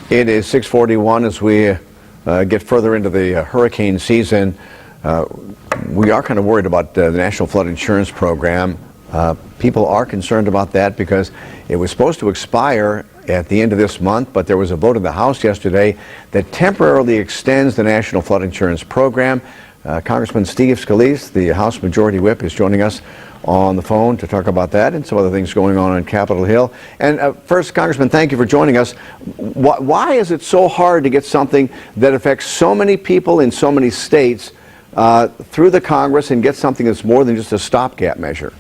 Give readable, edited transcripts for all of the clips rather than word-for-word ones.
It is 6:41 as we get further into the hurricane season. We are kind of worried about the National Flood Insurance Program. People are concerned about that because it was supposed to expire at the end of this month, but there was a vote in the House yesterday that temporarily extends the National Flood Insurance Program. Congressman Steve Scalise, the House Majority Whip, is joining us on the phone to talk about that and some other things going on Capitol Hill. And first, Congressman, thank you for joining us. Why is it so hard to get something that affects so many people in so many states through the Congress and get something that's more than just a stopgap measure?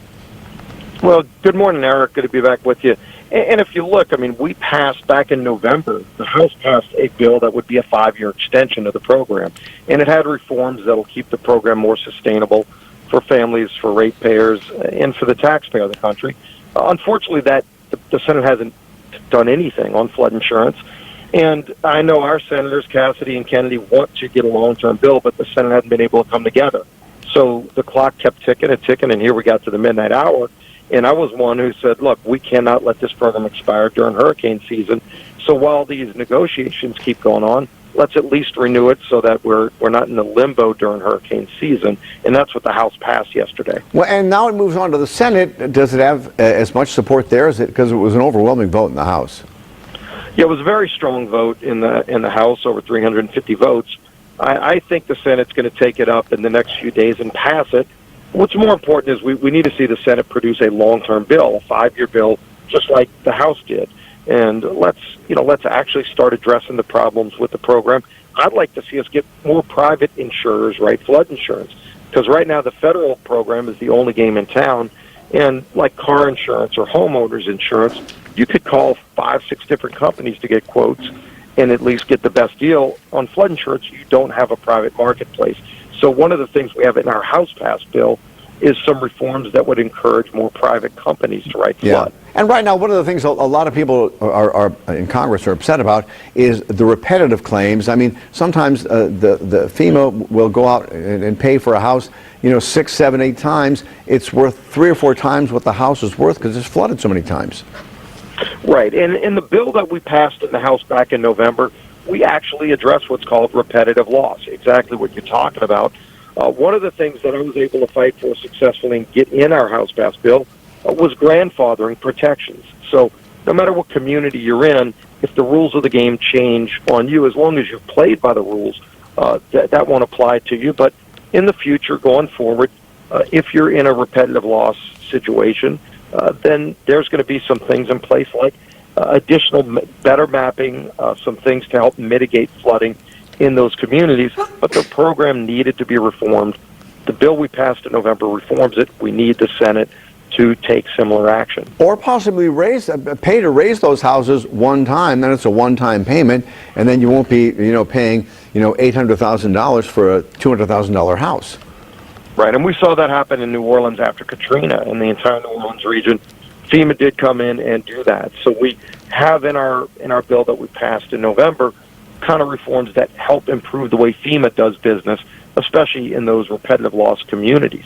Well, good morning, Eric. Good to be back with you. And if you look, I mean, we passed back in November, the House passed a bill that would be a 5-year extension of the program. And it had reforms that will keep the program more sustainable for families, for ratepayers, and for the taxpayer of the country. Unfortunately, the Senate hasn't done anything on flood insurance. And I know our senators, Cassidy and Kennedy, want to get a long-term bill, but the Senate hasn't been able to come together. So the clock kept ticking and ticking, and here we got to the midnight hour. And I was one who said, look, we cannot let this program expire during hurricane season. So while these negotiations keep going on, let's at least renew it so that we're not in the limbo during hurricane season. And that's what the House passed yesterday. Well, and now it moves on to the Senate. Does it have as much support there as it, because it was an overwhelming vote in the House? Yeah, it was a very strong vote in the House, over 350 votes. I think the Senate's going to take it up in the next few days and pass it. What's more important is we need to see the Senate produce a long-term bill, a 5-year bill, just like the House did. And let's actually start addressing the problems with the program. I'd like to see us get more private insurers write flood insurance, because right now the federal program is the only game in town. And like car insurance or homeowners insurance, you could call 5-6 different companies to get quotes and at least get the best deal. On flood insurance, you don't have a private marketplace. So one of the things we have in our House-passed bill is some reforms that would encourage more private companies to write flood. Yeah. And right now, one of the things a lot of people are in Congress are upset about is the repetitive claims. I mean, sometimes the FEMA will go out and pay for a house, 6, 7, 8 times. It's worth 3 or 4 times what the house is worth because it's flooded so many times. Right. And in the bill that we passed in the House back in November, we actually address what's called repetitive loss, exactly what you're talking about. One of the things that I was able to fight for successfully and get in our House-passed bill was grandfathering protections. So no matter what community you're in, if the rules of the game change on you, as long as you've played by the rules, that won't apply to you. But in the future, going forward, if you're in a repetitive loss situation, then there's going to be some things in place like additional better mapping, some things to help mitigate flooding in those communities, but the program needed to be reformed. The bill we passed in November reforms it. We need the Senate to take similar action. Or possibly pay to raise those houses one time, then it's a one-time payment, and then you won't be, paying, $800,000 for a $200,000 house. Right, and we saw that happen in New Orleans after Katrina in the entire New Orleans region. FEMA did come in and do that. So we have in our bill that we passed in November kind of reforms that help improve the way FEMA does business, especially in those repetitive loss communities.